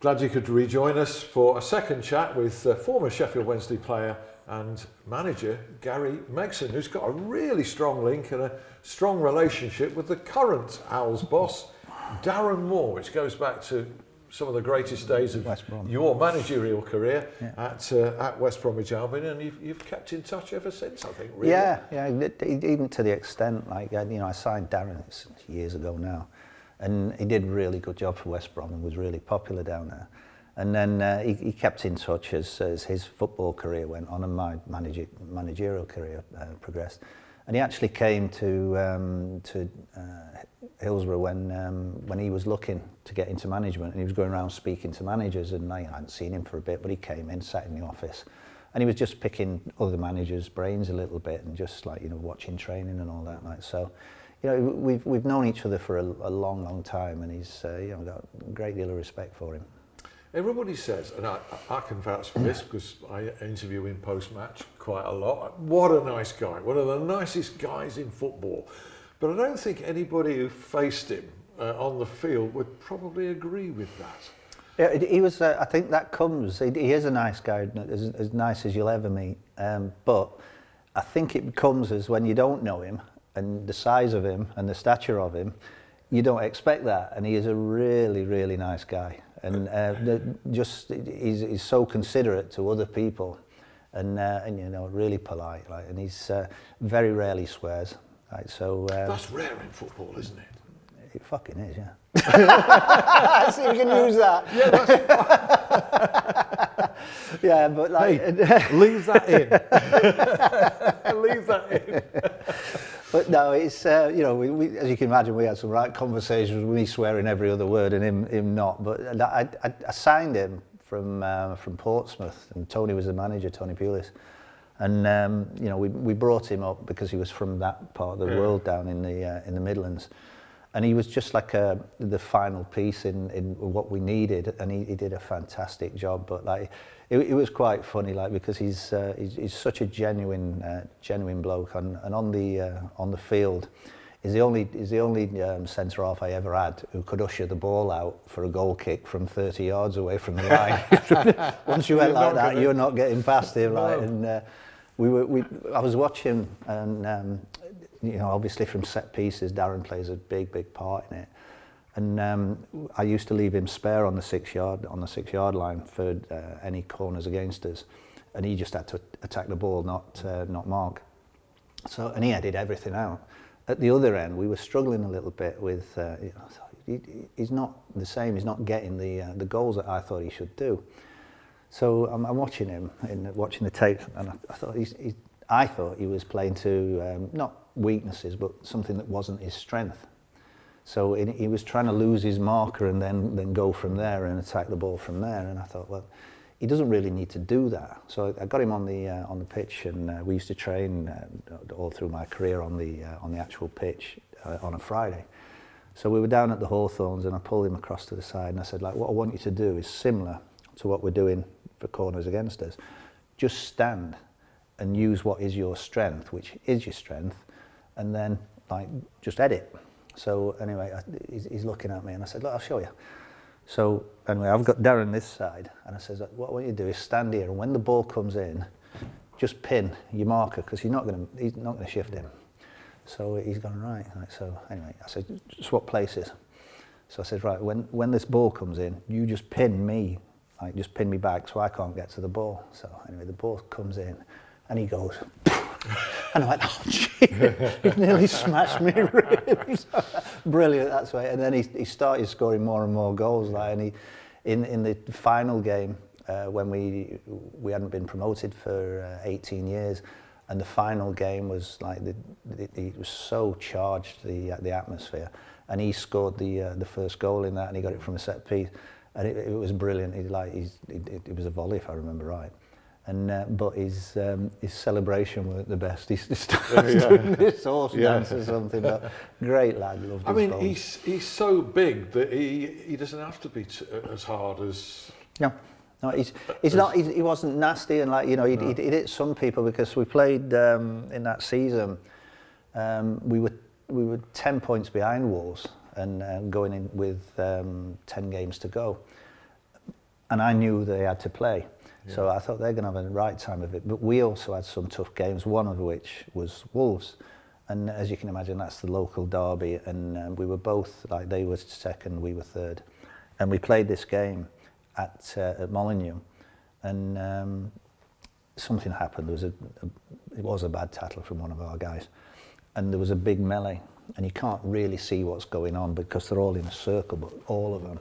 Glad you could rejoin us for a second chat with former Sheffield Wednesday player and manager Gary Megson, who's got a really strong link and a strong relationship with the current Owls boss, Darren Moore, which goes back to some of the greatest days of your managerial career at West Bromwich Albion, and you've kept in touch ever since, I think. Really. Yeah, even to the extent, like, I signed Darren years ago now, and he did a really good job for West Brom and was really popular down there. And then he kept in touch as his football career went on and my managerial career progressed. And he actually came to Hillsborough when he was looking to get into management, and he was going around speaking to managers, and I hadn't seen him for a bit, but he came in, sat in the office, and he was just picking other managers' brains a little bit and just like, watching training and all that. Like, so, we've known each other for a long time, and he's got a great deal of respect for him. Everybody says, and I can vouch for this because I interview him post-match quite a lot, what a nice guy, one of the nicest guys in football. But I don't think anybody who faced him on the field would probably agree with that. Yeah, he was. I think that comes. He is a nice guy, as nice as you'll ever meet. But I think it comes as when you don't know him and the size of him and the stature of him, you don't expect that. And he is a really, really nice guy. And he's so considerate to other people, and really polite. Like, and he's very rarely swears. Like, so that's rare in football, isn't it? It fucking is, yeah. See if you can use that. Yeah, that's fine. Yeah, but like, hey, leave that in. Leave that in. But no, it's we, as you can imagine, we had some right conversations with me swearing every other word and him not. But I signed him from Portsmouth, and Tony was the manager, Tony Pulis, and we brought him up because he was from that part of the world down in the Midlands, and he was just like the final piece in what we needed, and he did a fantastic job. But like, it was quite funny, like, because he's such a genuine bloke, and on the field, he's the only centre half I ever had who could usher the ball out for a goal kick from 30 yards away from the line. Once you went like that, you're not getting past him. Like, and I was watching, and obviously from set pieces, Darren plays a big part in it. And I used to leave him spare on the 6 yard line for any corners against us, and he just had to attack the ball, not mark. So, and he headed everything out. At the other end, we were struggling a little bit with. He's not the same. He's not getting the goals that I thought he should do. So I'm watching him and watching the tape, and I thought he was playing to not weaknesses, but something that wasn't his strength. So he was trying to lose his marker and then go from there and attack the ball from there. And I thought, well, he doesn't really need to do that. So I got him on the pitch, and we used to train all through my career on the actual pitch on a Friday. So we were down at the Hawthorns, and I pulled him across to the side, and I said, like, what I want you to do is similar to what we're doing for corners against us. Just stand and use what is your strength, which is your strength, and then like just edit. So anyway, he's looking at me, and I said, look, I'll show you. So anyway, I've got Darren this side, and I says, what I want you to do is stand here, and when the ball comes in, just pin your marker, because he's not going to shift him. So he's gone, right. So anyway, I said, swap places. So I said, right, when this ball comes in, you just pin me, like just pin me back so I can't get to the ball. So anyway, the ball comes in, and he goes, and I went, oh, gee, he nearly smashed me ribs. Brilliant, that's right. And then he started scoring more and more goals. Like, and in the final game, when we hadn't been promoted for 18 years, and the final game was like, it was so charged, the atmosphere, and he scored the first goal in that, and he got it from a set piece, and it was brilliant. It was a volley, if I remember right. And but his celebration wasn't the best. He started doing this horse dance or something. But great lad, loved his I mean, goals. he's so big that he doesn't have to be as hard as. No, he's not. He wasn't nasty, and like he hit some people, because we played in that season. We were 10 points behind Wolves and going in with 10 games to go. and I knew they had to play. So I thought they're going to have a right time of it. But we also had some tough games, one of which was Wolves. And as you can imagine, that's the local derby. And we were both, like, they were second, we were third. And we played this game at Molineux. And something happened. It was a bad tackle from one of our guys. And there was a big melee. And you can't really see what's going on because they're all in a circle, but all of them.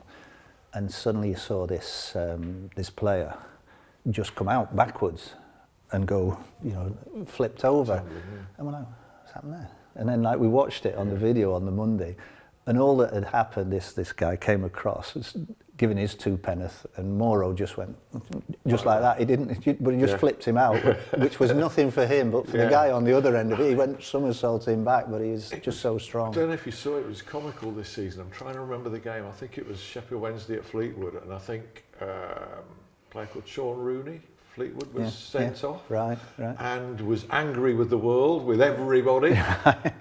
And suddenly you saw this player just come out backwards and go, flipped over. And we're like, what's happened there? And then like we watched it on the video on the Monday, and all that had happened, this guy came across, was giving his two penneth, and Moro just went, just like that. He didn't, but he just flipped him out, which was nothing for him, but for the guy on the other end of it, he went somersaulting back, but he was just so strong. I don't know if you saw it, it was comical this season. I'm trying to remember the game. I think it was Sheffield Wednesday at Fleetwood, and I think a player called Sean Rooney, Fleetwood, was sent off. Right. And was angry with the world, with everybody,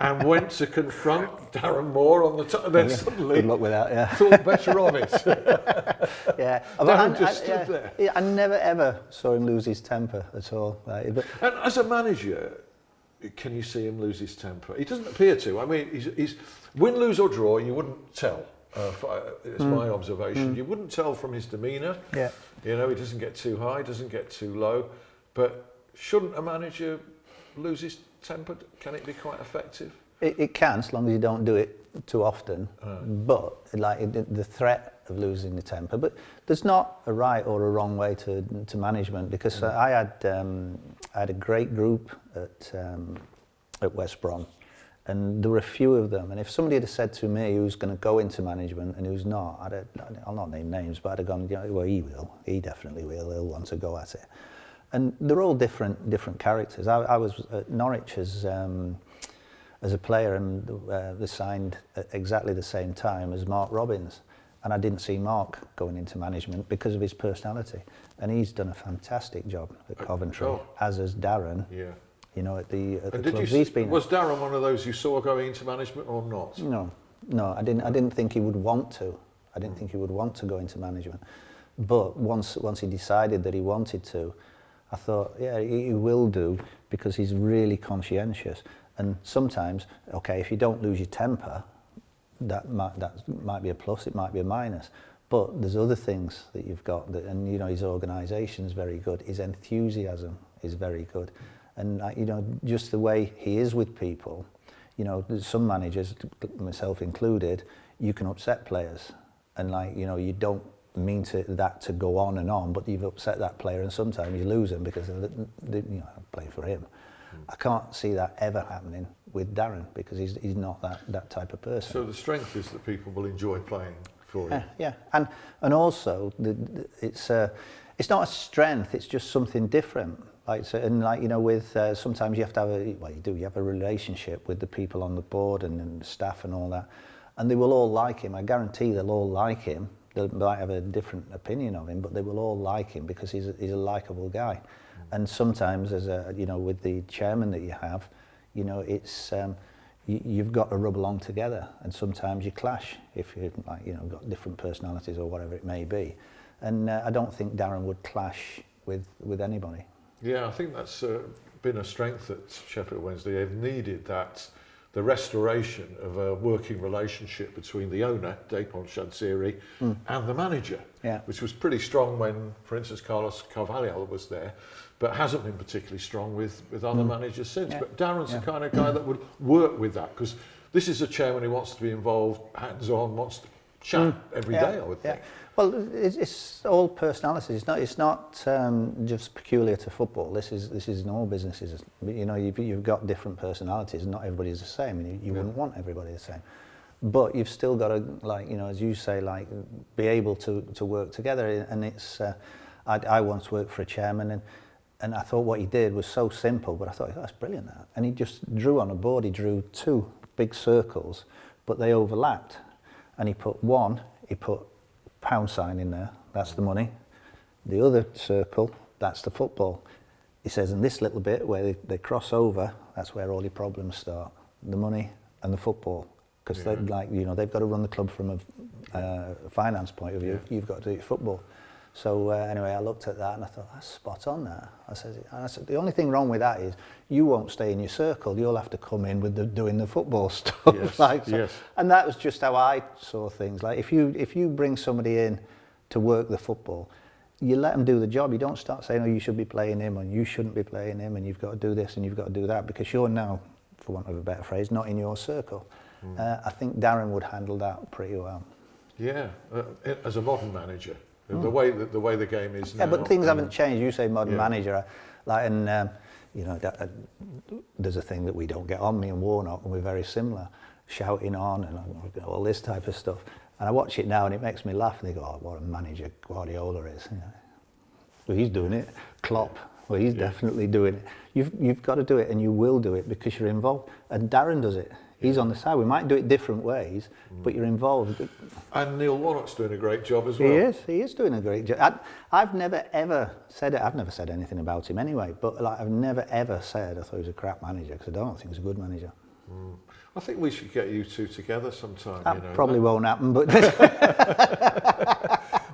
and went to confront Darren Moore on the top, and then suddenly good luck with that, thought better of it. Darren just stood there. I never ever saw him lose his temper at all. Like, but And as a manager, can you see him lose his temper? He doesn't appear to. I mean, he's win, lose or draw, you wouldn't tell. It's my observation. You wouldn't tell from his demeanour. Yeah. He doesn't get too high, doesn't get too low. But shouldn't a manager lose his temper? Can it be quite effective? It can, as long as you don't do it too often. But like the threat of losing the temper. But there's not a right or a wrong way to management, because I had a great group at West Brom. And there were a few of them, and if somebody had said to me who's going to go into management and who's not, I'll not name names, but I'd have gone, well, he will, he definitely will, he'll want to go at it. And they're all different characters. I was at Norwich as a player, and they signed at exactly the same time as Mark Robbins, and I didn't see Mark going into management because of his personality, and he's done a fantastic job at Coventry, as has Darren. Yeah. At the and clubs he's been. Was Darren one of those you saw going into management or not? No, I didn't think he would want to. I didn't think he would want to go into management. But once he decided that he wanted to, I thought, he will do, because he's really conscientious. And sometimes, if you don't lose your temper, that might be a plus, it might be a minus. But there's other things that you've got, and his organisation's very good. His enthusiasm is very good. And just the way he is with people, some managers, myself included, you can upset players, and you don't mean that to go on and on, but you've upset that player, and sometimes you lose them because they play for him. I can't see that ever happening with Darren, because he's not that type of person. So the strength is that people will enjoy playing for him. Yeah, and also it's not a strength; it's just something different. With sometimes you have to have you have a relationship with the people on the board and the staff and all that, and they will all like him. I guarantee they'll all like him. They might have a different opinion of him, but they will all like him because he's a likable guy. And sometimes, as with the chairman that you have, it's you've got to rub along together, and sometimes you clash if you've got different personalities or whatever it may be. And I don't think Darren would clash with anybody. Yeah, I think that's been a strength at Sheffield Wednesday. They've needed the restoration of a working relationship between the owner, Dapon Shadsiri, and the manager, which was pretty strong when, for instance, Carlos Carvalhal was there, but hasn't been particularly strong with other managers since. But Darren's the kind of guy that would work with that, because this is a chairman who wants to be involved, hands-on, wants to chat every day, I would think. Well, it's all personalities. It's not just peculiar to football. This is in all businesses. You've got different personalities, and not everybody's the same. And you wouldn't want everybody the same. But you've still got to, as you say, be able to work together. And it's. I once worked for a chairman, and I thought what he did was so simple, but I thought, that's brilliant. That. And he just drew on a board. He drew two big circles, but they overlapped. And he put pound sign in there, that's the money. The other circle, that's the football. He says, and this little bit where they cross over, that's where all your problems start. The money and the football. Because they've got to run the club from a finance point of view. You've got to do football. So anyway, I looked at that and I thought, that's spot on there. I said, the only thing wrong with that is you won't stay in your circle. You'll have to come in with doing the football stuff. Yes, yes. And that was just how I saw things. Like if you bring somebody in to work the football, you let them do the job. You don't start saying, oh, you should be playing him and you shouldn't be playing him and you've got to do this and you've got to do that, because you're now, for want of a better phrase, not in your circle. I think Darren would handle that pretty well. Yeah, as a modern manager. The way the game is now. Yeah, but things haven't changed. You say modern manager, there's a thing that we don't get on, me and Warnock, and we're very similar, shouting on and all this type of stuff. And I watch it now and it makes me laugh. And they go, oh, what a manager Guardiola is. Well, he's doing it. Klopp, well, he's definitely doing it. You've got to do it, and you will do it because you're involved. And Darren does it. He's on the side. We might do it different ways, but you're involved. And Neil Warnock's doing a great job as well. He is doing a great job. I've never ever said it. I've never said anything about him anyway, but I've never ever said I thought he was a crap manager, because I don't think he's a good manager. I think we should get you two together sometime. That probably won't happen, but...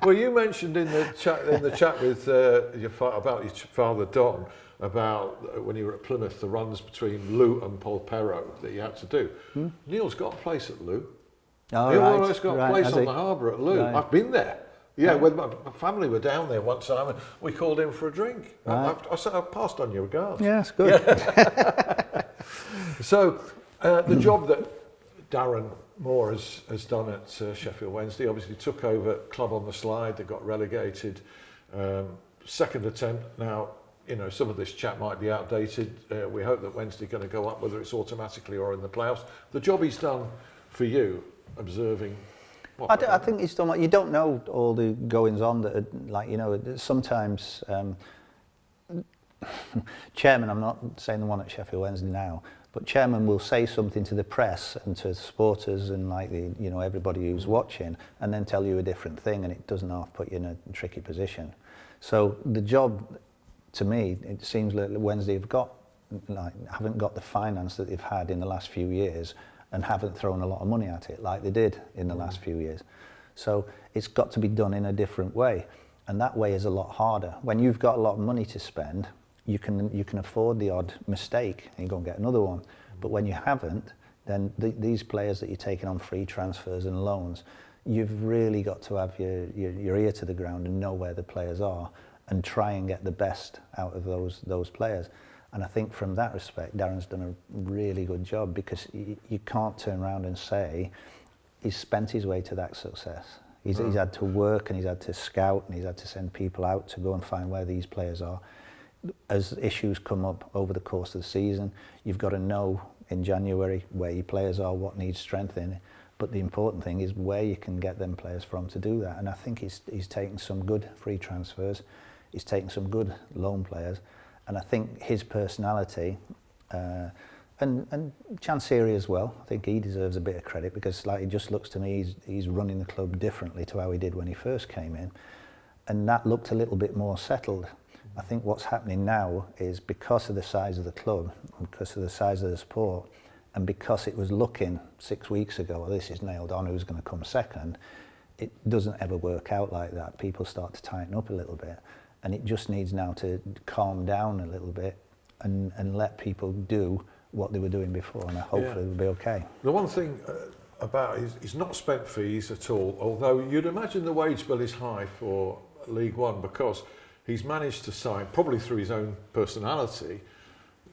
Well, you mentioned in the chat with your father Don, about when you were at Plymouth, the runs between Lou and Polperro that you had to do. Neil's got a place at Lou. Oh, Neil right. almost got a place on the harbour at Lou. Right. I've been there. Yeah, when my family were down there one time and we called in for a drink. Right. I passed on your regards. Yeah, that's good. So, the job that Darren Moore has done at Sheffield Wednesday, obviously took over club on the slide. They got relegated. Second attempt. Now, some of this chat might be outdated. We hope that Wednesday are going to go up, whether it's automatically or in the playoffs. The job he's done for you, observing... I think he's done. You don't know all the goings on that are, sometimes chairman, I'm not saying the one at Sheffield Wednesday now, but chairman will say something to the press and to supporters and everybody who's watching, and then tell you a different thing, and it doesn't half put you in a tricky position. So the job, to me, it seems like Wednesday haven't got the finance that they've had in the last few years, and haven't thrown a lot of money at it like they did in the last few years. So it's got to be done in a different way, and that way is a lot harder. When you've got a lot of money to spend, you can afford the odd mistake and you go and get another one. But when you haven't, then these players that you're taking on free transfers and loans, you've really got to have your ear to the ground and know where the players are and try and get the best out of those players. And I think from that respect, Darren's done a really good job, because you can't turn around and say he's spent his way to that success. He's had to work, and he's had to scout, and he's had to send people out to go and find where these players are. As issues come up over the course of the season, you've got to know in January where your players are, what needs strengthening. But the important thing is where you can get them players from to do that. And I think he's taken some good free transfers. He's taken some good loan players. And I think his personality, and Chansiri as well, I think he deserves a bit of credit, because it just looks to me he's running the club differently to how he did when he first came in. And that looked a little bit more settled. I think what's happening now is, because of the size of the club, because of the size of the support, and because it was looking 6 weeks ago, well, this is nailed on, who's going to come second, it doesn't ever work out like that. People start to tighten up a little bit. And it just needs now to calm down a little bit and let people do what they were doing before, and hopefully it'll be okay. The one thing about he's not spent fees at all, although you'd imagine the wage bill is high for League One, because he's managed to sign, probably through his own personality,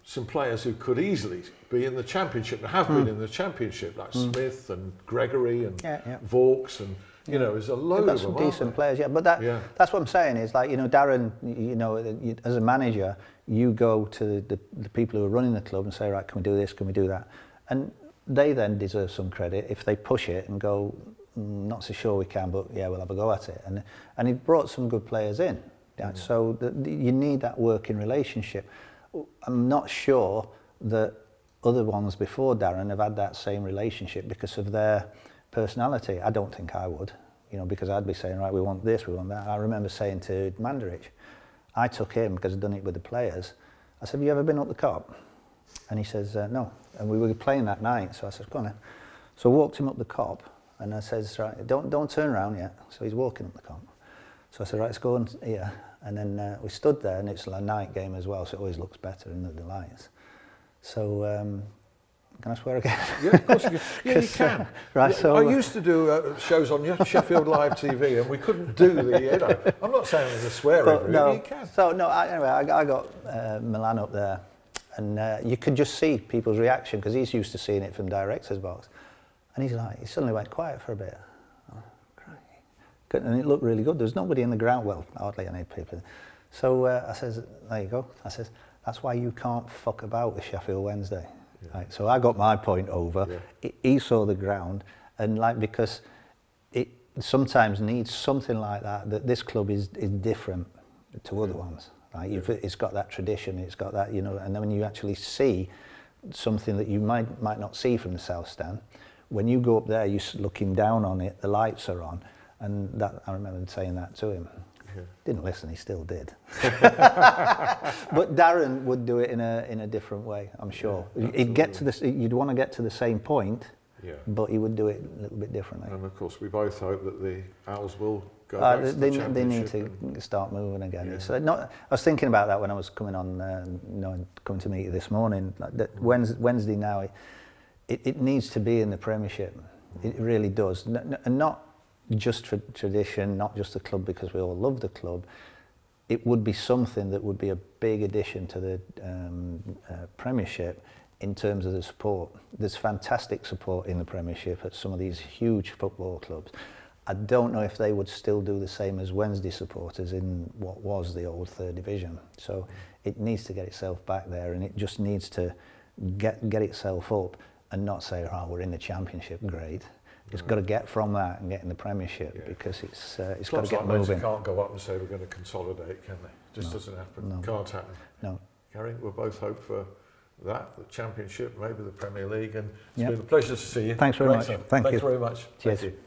some players who could easily be in the Championship, and have been in the Championship, like Smith and Gregory and Vaux, and there's a load of them. Some decent players, but that's what I'm saying is, Darren, as a manager, you go to the people who are running the club and say, right, can we do this, can we do that? And they then deserve some credit if they push it and go, not so sure we can, but yeah, we'll have a go at it. And he brought some good players in. So you need that working relationship. I'm not sure that other ones before Darren have had that same relationship because of their personality. I don't think I would, because I'd be saying, right, we want this, we want that. I remember saying to Mandarich, I took him because I'd done it with the players. I said, have you ever been up the Cop? And he says, no. And we were playing that night, so I said, go on then. So I walked him up the Cop, and I says, right, don't turn around yet. So he's walking up the Cop. So I said, right, let's go and here. And then we stood there, and it's a night game as well, so it always looks better in the lights. So can I swear again? Yeah, of course you can. Yeah, you can. Right, Yeah, so I used to do shows on Sheffield Live TV, and we couldn't do the. I'm not saying there's a swear over it, but you can. So no, anyway, I got Milan up there, and you could just see people's reaction because he's used to seeing it from director's box, and he suddenly went quiet for a bit. And it looked really good. There was nobody in the ground, well, hardly any people. So I says, there you go. I says, that's why you can't fuck about with Sheffield Wednesday. Yeah. Right, so I got my point over. Yeah. He saw the ground, and because it sometimes needs something like that this club is different to other ones. Right? It's got that tradition, it's got that, and then when you actually see something that you might not see from the South Stand, when you go up there, you're looking down on it, the lights are on. And that, I remember saying that to him. Yeah. Didn't listen, he still did. But Darren would do it in a different way, I'm sure. Yeah, he'd get to you'd want to get to the same point, but he would do it a little bit differently. And of course, we both hope that the Owls will go back to the Championship. They need to start moving again. Yeah. So I was thinking about that when I was coming on, coming to meet you this morning. That Wednesday now, it needs to be in the Premiership. It really does, and not just tradition, not just the club because we all love the club. It would be something that would be a big addition to the Premiership in terms of the support. There's fantastic support in the Premiership at some of these huge football clubs. I don't know if they would still do the same as Wednesday supporters in what was the old third division. So it needs to get itself back there, and it just needs to get itself up and not say, oh, we're in the Championship, great. It's got to get from that and get in the Premiership because it's got to get moving. Can't go up and say we're going to consolidate, can they? Just doesn't happen. No. Can't happen. No. Gary, we'll both hope for that, the Championship, maybe the Premier League, and it's been a pleasure to see you. Thanks very much. Thanks very much. Cheers. Thank you.